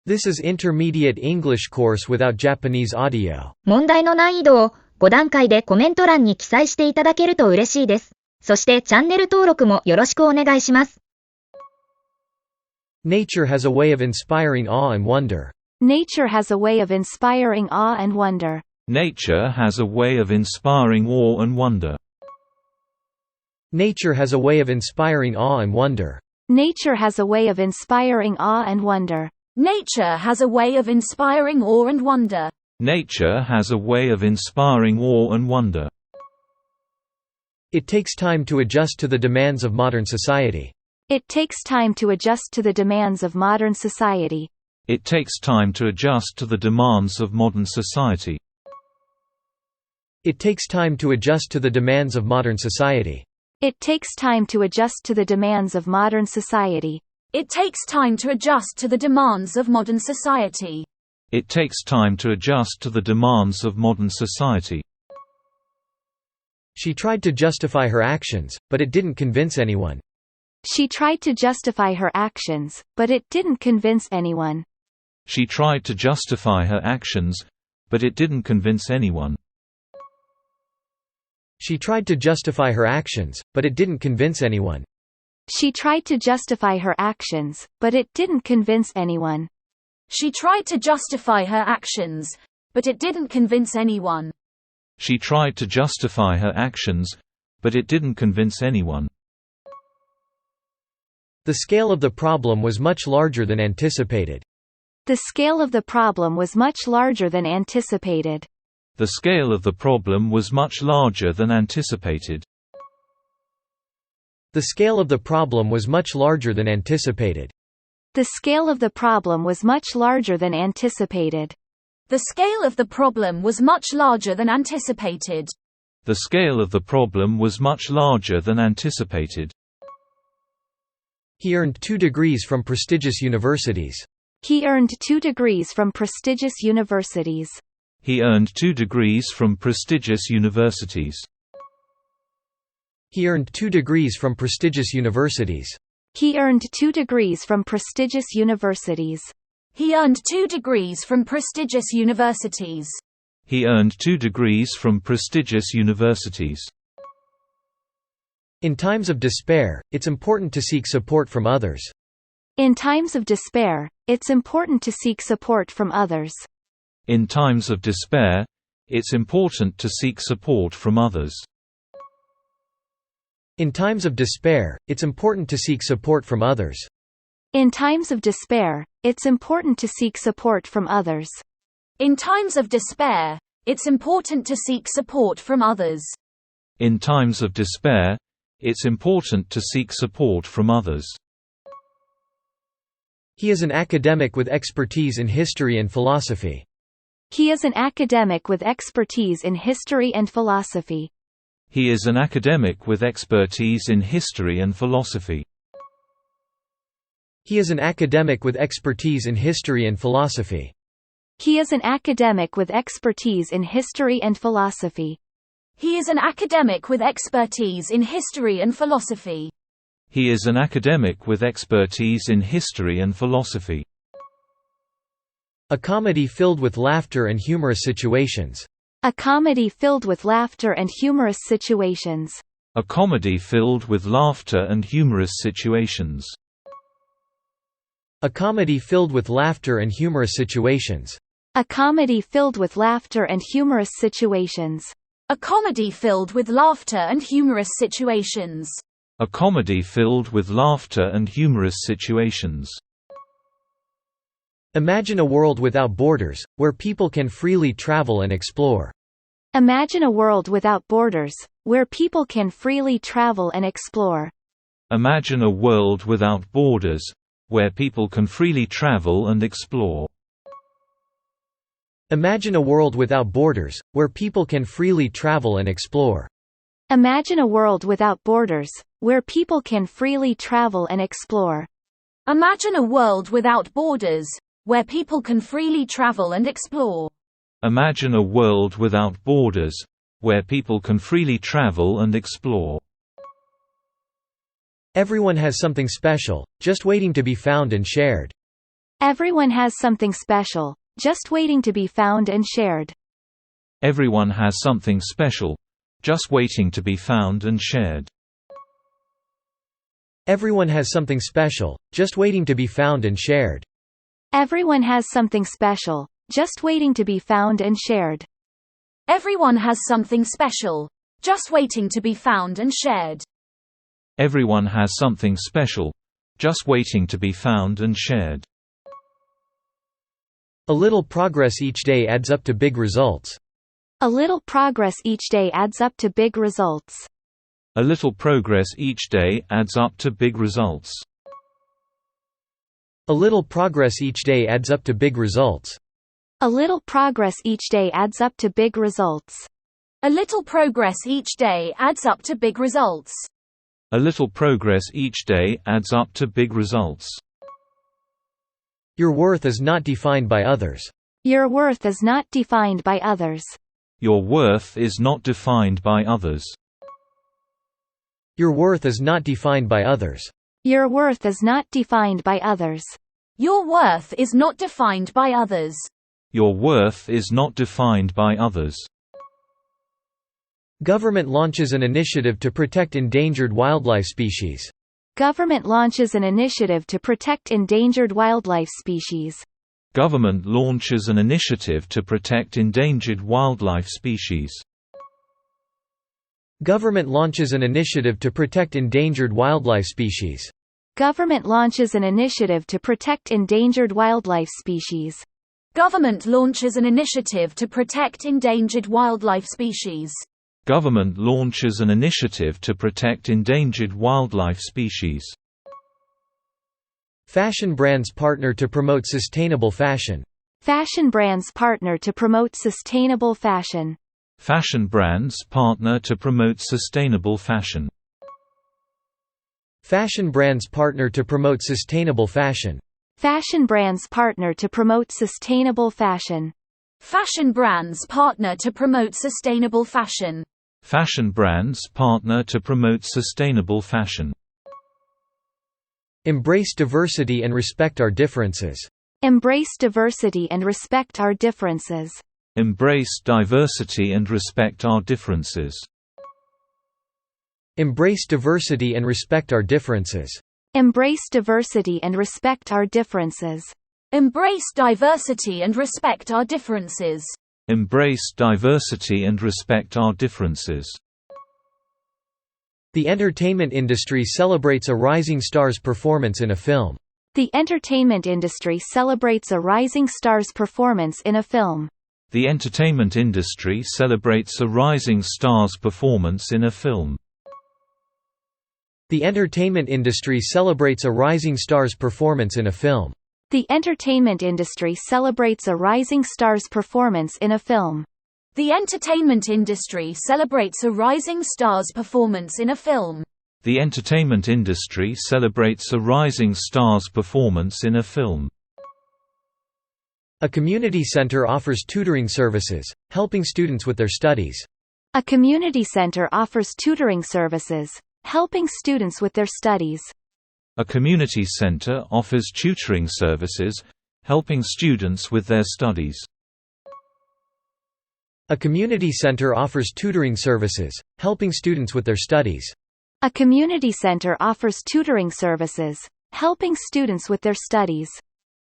This is intermediate English course without Japanese audio. 問題の難易度を5段階でコメント欄に記載していただけると嬉しいです。そしてチャンネル登録もよろしくお願いします。Nature has a way of inspiring awe and wonder. Nature has a way of inspiring awe and wonder. Nature has a way of inspiring awe and wonder. Nature has a way of inspiring awe and wonder. Nature has a way of inspiring awe and wonder. Nature has a way of inspiring awe and wonder. Nature has a way of inspiring awe and wonder. It takes time to adjust to the demands of modern society. It takes time to adjust to the demands of modern society. It takes time to adjust to the demands of modern society. It takes time to adjust to the demands of modern society. It takes time to adjust to the demands of modern society. It takes time to adjust to the demands of modern society. It takes time to adjust to the demands of modern society. She tried to justify her actions, but it didn't convince anyone. She tried to justify her actions, but it didn't convince anyone. She tried to justify her actions, but it didn't convince anyone. She tried to justify her actions, but it didn't convince anyone. She tried to justify her actions, but it didn't convince anyone. She tried to justify her actions, but it didn't convince anyone. She tried to justify her actions, but it didn't convince anyone. The scale of the problem was much larger than anticipated. The scale of the problem was much larger than anticipated. The scale of the problem was much larger than anticipated. The scale of the problem was much larger than anticipated. The scale of the problem was much larger than anticipated. The scale of the problem was much larger than anticipated. The scale of the problem was much larger than anticipated. He earned 2 degrees from prestigious universities. He earned 2 degrees from prestigious universities. He earned 2 degrees from prestigious universities. He earned 2 degrees from prestigious universities. He earned 2 degrees from prestigious universities. He earned 2 degrees from prestigious universities. He earned 2 degrees from prestigious universities. In times of despair, it's important to seek support from others. In times of despair, it's important to seek support from others. In times of despair, it's important to seek support from others. In times of despair, it's important to seek support from others. In times of despair, it's important to seek support from others. In times of despair, it's important to seek support from others. In times of despair, it's important to seek support from others. He is an academic with expertise in history and philosophy. He is an academic with expertise in history and philosophy. He is an academic with expertise in history and philosophy. He is an academic with expertise in history and philosophy. He is an academic with expertise in history and philosophy. He is an academic with expertise in history and philosophy. He is an academic with expertise in history and philosophy. A comedy filled with laughter and humorous situations. A comedy filled with laughter and humorous situations. A comedy filled with laughter and humorous situations. A comedy filled with laughter and humorous situations. A comedy filled with laughter and humorous situations. A comedy filled with laughter and humorous situations. A comedy filled with laughter and humorous situations. Imagine a world without borders, where people can freely travel and explore. Imagine a world without borders, where people can freely travel and explore. Imagine a world without borders, where people can freely travel and explore. Imagine a world without borders, where people can freely travel and explore. Imagine a world without borders, where people can freely travel and explore. Imagine a world without borders, where people can freely travel and explore. Imagine a world without borders, where people can freely travel and explore. Everyone has something special, just waiting to be found and shared. Everyone has something special, just waiting to be found and shared. Everyone has something special, just waiting to be found and shared. Everyone has something special, just waiting to be found and shared. Everyone has something special, just waiting to be found and shared. Everyone has something special, just waiting to be found and shared. Everyone has something special, just waiting to be found and shared. A little progress each day adds up to big results. A little progress each day adds up to big results. A little progress each day adds up to big results. A little progress each day adds up to big results. A little progress each day adds up to big results. A little progress each day adds up to big results. A little progress each day adds up to big results. Your worth is not defined by others. Your worth is not defined by others. Your worth is not defined by others. Your worth is not defined by others. Your worth is not defined by others. Your worth is not defined by others. Your worth is not defined by others. Government launches an initiative to protect endangered wildlife species. Government launches an initiative to protect endangered wildlife species. Government launches an initiative to protect endangered wildlife species. Government launches an initiative to protect endangered wildlife species. Government launches an initiative to protect endangered wildlife species. Government launches an initiative to protect endangered wildlife species. Government launches an initiative to protect endangered wildlife species. Fashion brands partner to promote sustainable fashion. Fashion brands partner to promote sustainable fashion. Fashion brands partner to promote sustainable fashion. Fashion brands partner to promote sustainable fashion. Fashion brands partner to promote sustainable fashion. Fashion brands partner to promote sustainable fashion. Fashion brands partner to promote sustainable fashion. Embrace diversity and respect our differences. Embrace diversity and respect our differences. Embrace diversity and respect our differences. Embrace diversity and respect our differences. Embrace diversity and respect our differences. Embrace diversity and respect our differences. Embrace diversity and respect our differences. The entertainment industry celebrates a rising star's performance in a film. The entertainment industry celebrates a rising star's performance in a film. The entertainment industry celebrates a rising star's performance in a film. The entertainment industry celebrates a rising star's performance in a film. The entertainment industry celebrates a rising star's performance in a film. The entertainment industry celebrates a rising star's performance in a film. The entertainment industry celebrates a rising star's performance in a film. A community center offers tutoring services, helping students with their studies. A community center offers tutoring services, helping students with their studies. A community center offers tutoring services, helping students with their studies. A community center offers tutoring services, helping students with their studies. A community center offers tutoring services, helping students with their studies.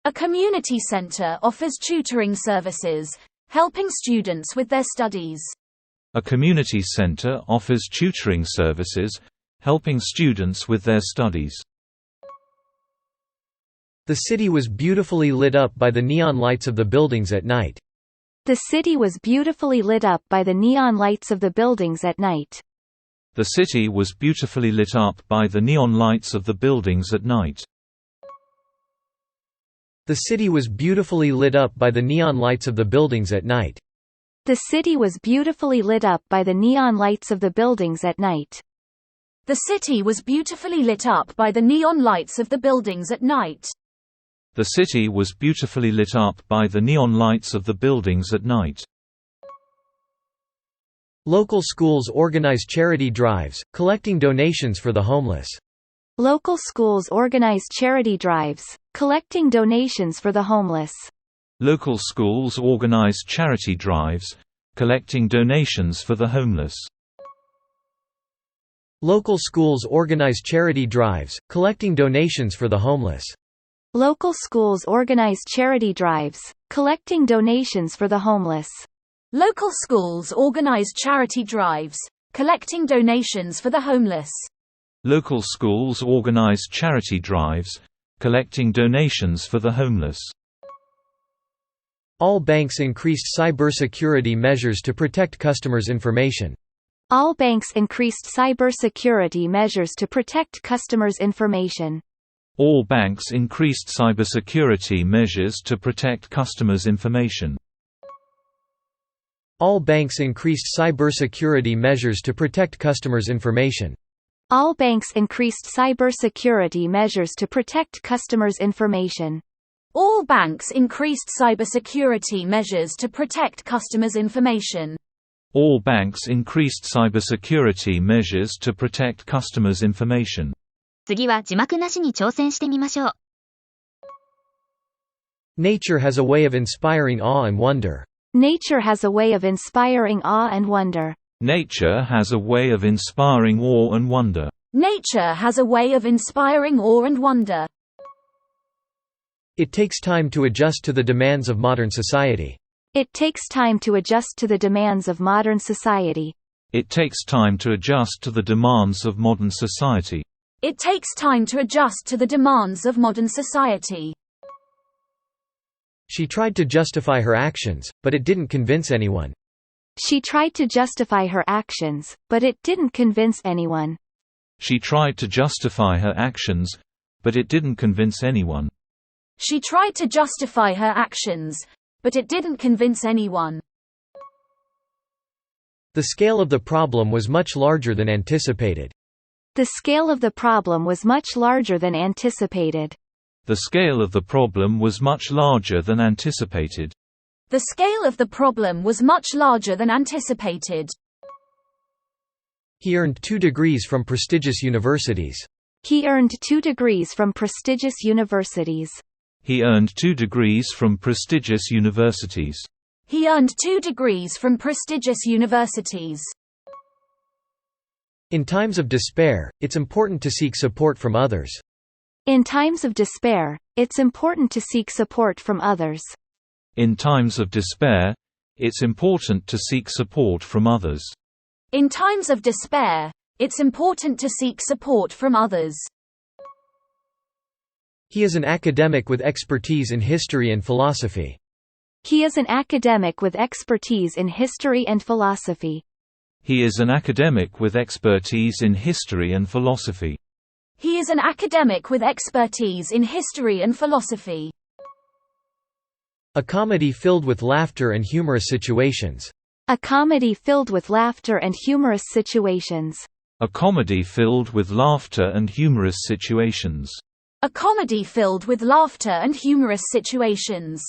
A community center offers tutoring services, helping students with their studies. A community center offers tutoring services, helping students with their studies. The city was beautifully lit up by the neon lights of the buildings at night. The city was beautifully lit up by the neon lights of the buildings at night. The city was beautifully lit up by the neon lights of the buildings at night. The city was beautifully lit up by the neon lights of the buildings at night. The city was beautifully lit up by the neon lights of the buildings at night. The city was beautifully lit up by the neon lights of the buildings at night. The city was beautifully lit up by the neon lights of the buildings at night. Local schools organize charity drives, collecting donations for the homeless. Local schools organize charity drives, collecting donations for the homeless. Local schools organize charity drives, collecting donations for the homeless. Local schools organize charity drives, collecting donations for the homeless. Local schools organize charity drives, collecting donations for the homeless. Local schools organize charity drives, collecting donations for the homeless. Local schools organize charity drives, collecting donations for the homeless. All banks increased cybersecurity measures to protect customers' information. All banks increased cybersecurity measures to protect customers' information. All banks increased cybersecurity measures to protect customers' information. All banks increased cybersecurity measures to protect customers' information. All banks increased cybersecurity measures to protect customers' information. All banks increased cybersecurity measures to protect customers' information. All banks increased cybersecurity measures to protect customers' information. 次は字幕なしに挑戦してみましょう。Nature has a way of inspiring awe and wonder. Nature has a way of inspiring awe and wonder. Nature has a way of inspiring awe and wonder. Nature has a way of inspiring awe and wonder. It takes time to adjust to the demands of modern society. It takes time to adjust to the demands of modern society. It takes time to adjust to the demands of modern society. It takes time to adjust to the demands of modern society. She tried to justify her actions, but it didn't convince anyone. She tried to justify her actions, but it didn't convince anyone. She tried to justify her actions, but it didn't convince anyone. She tried to justify her actions, but it didn't convince anyone. The scale of the problem was much larger than anticipated. The scale of the problem was much larger than anticipated. The scale of the problem was much larger than anticipated. The scale of the problem was much larger than anticipated. He earned 2 degrees from prestigious universities. He earned 2 degrees from prestigious universities. He earned 2 degrees from prestigious universities. He earned 2 degrees from prestigious universities. In times of despair, it's important to seek support from others. In times of despair, it's important to seek support from others. In times of despair, it's important to seek support from others. In times of despair, it's important to seek support from others. He is an academic with expertise in history and philosophy. He is an academic with expertise in history and philosophy. He is an academic with expertise in history and philosophy. He is an academic with expertise in history and philosophy. A comedy filled with laughter and humorous situations. A comedy filled with laughter and humorous situations. A comedy filled with laughter and humorous situations. A comedy filled with laughter and humorous situations.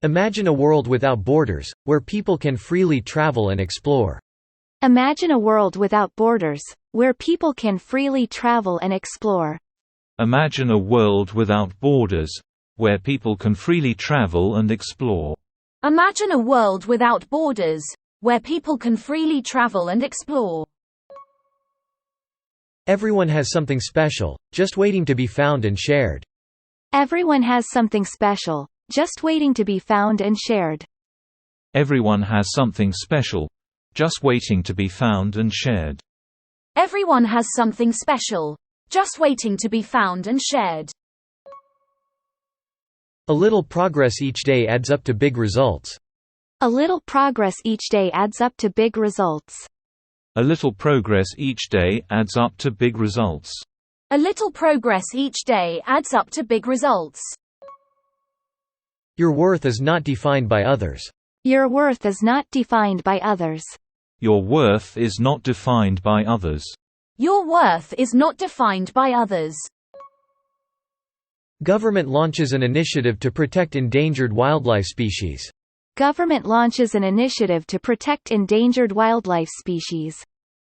Imagine a world without borders, where people can freely travel and explore. Imagine a world without borders, where people can freely travel and explore. Imagine a world without borders, where people can freely travel and explore. Imagine a world without borders, where people can freely travel and explore. Everyone has something special, just waiting to be found and shared. Everyone has something special, just waiting to be found and shared. Everyone has something special, just waiting to be found and shared. Everyone has something special, just waiting to be found and shared. A little progress each day adds up to big results. A little progress each day adds up to big results. A little progress each day adds up to big results. A little progress each day adds up to big results. Your worth is not defined by others. Your worth is not defined by others. Your worth is not defined by others. Your worth is not defined by others. Government launches an initiative to protect endangered wildlife species. Government launches an initiative to protect endangered wildlife species.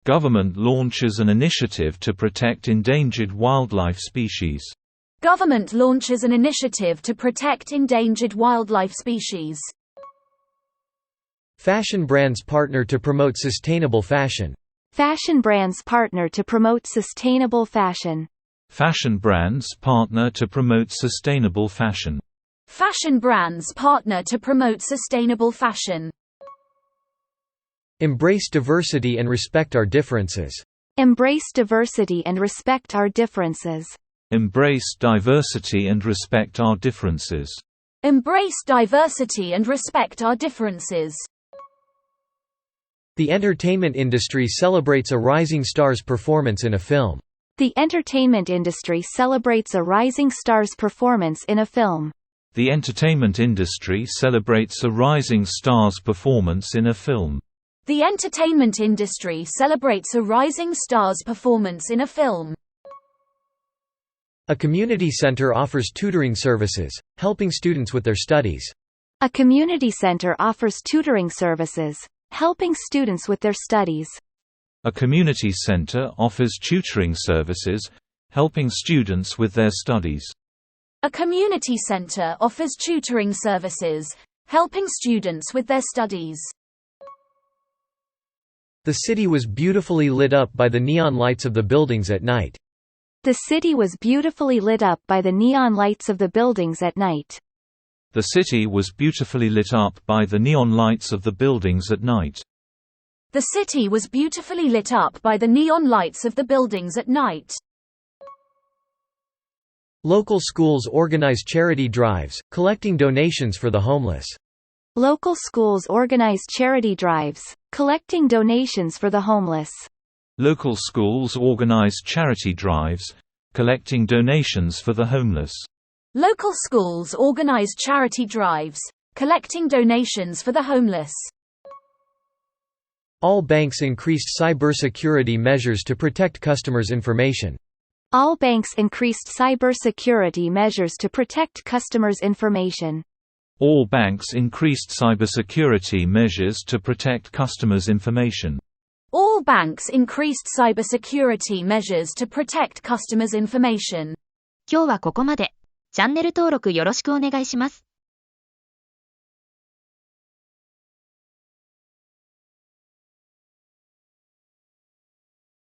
Government launches an initiative to protect endangered wildlife species. Government launches an initiative to protect endangered wildlife species. Fashion brands partner to promote sustainable fashion. Fashion brands partner to promote sustainable fashion. Fashion brands partner to promote sustainable fashion. Fashion brands partner to promote sustainable fashion. Embrace diversity and respect our differences. Embrace diversity and respect our differences. Embrace diversity and respect our differences. Embrace diversity and respect our differences. The entertainment industry celebrates a rising star's performance in a film. The entertainment industry celebrates a rising star's performance in a film. The entertainment industry celebrates a rising star's performance in a film. The entertainment industry celebrates a rising star's performance in a film. A community center offers tutoring services, helping students with their studies. A community center offers tutoring services, helping students with their studies. A community center offers tutoring services, helping students with their studies. A community center offers tutoring services, helping students with their studies. The city was beautifully lit up by the neon lights of the buildings at night. The city was beautifully lit up by the neon lights of the buildings at night. The city was beautifully lit up by the neon lights of the buildings at night. The city was beautifully lit up by the neon lights of the buildings at night. Local schools organize charity drives, collecting donations for the homeless. Local schools organize charity drives, collecting donations for the homeless. Local schools organize charity drives, collecting donations for the homeless. Local schools organize charity drives, collecting donations for the homeless. All banks increased cybersecurity measures to protect customers' information. All banks increased cybersecurity measures to protect customers' information. All banks increased cybersecurity measures to protect customers' information. All banks increased cybersecurity measures to protect customers' information. 今日はここまで。チャンネル登録よろしくお願いします。